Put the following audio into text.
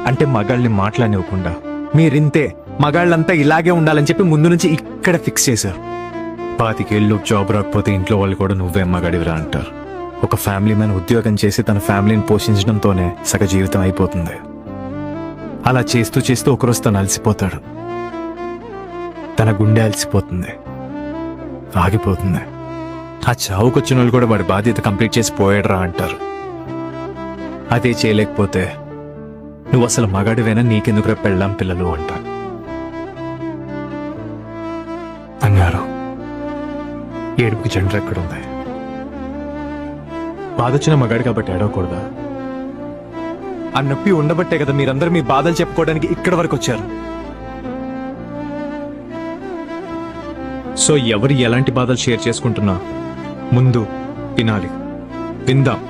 అంటే మగాళ్ళని మాట్లాడనివ్వకుండా మీరింతే, మగాళ్ళంతా ఇలాగే ఉండాలని చెప్పి ముందు నుంచి ఇక్కడ ఫిక్స్ చేశారు. 25 ఏళ్ళు జాబ్ రాకపోతే ఇంట్లో వాళ్ళు కూడా నువ్వే మగాడివిరా అంటారు. ఒక ఫ్యామిలీ మ్యాన్ ఉద్యోగం చేసి తన ఫ్యామిలీని పోషించడంతోనే సగ జీవితం అయిపోతుంది. అలా చేస్తూ చేస్తూ ఒకరోజు తను అలసిపోతాడు. తన గుండె అలసిపోతుంది, ఆగిపోతుంది. ఆ చావుకొచ్చిన వాళ్ళు కూడా వాడి బాధ్యత కంప్లీట్ చేసి పోయాడరా అంటారు. అదే చేయలేకపోతే నువ్వు అసలు మగాడివేనా, నీకెందుకు పెళ్ళాం పిల్లలు అంటారు. అన్నారు ఏడుపుకి జెండర్ ఎక్కడుంది? బాధొచ్చిన మగాడు కాబట్టి ఏడవకూడదా? ఆ నొప్పి ఉండబట్టే కదా మీరందరూ మీ బాధలు చెప్పుకోవడానికి ఇక్కడి వరకు వచ్చారు. సో ఎవరు ఎలాంటి బాధలు షేర్ చేసుకుంటున్నా ముందు వినాలి, విందాం.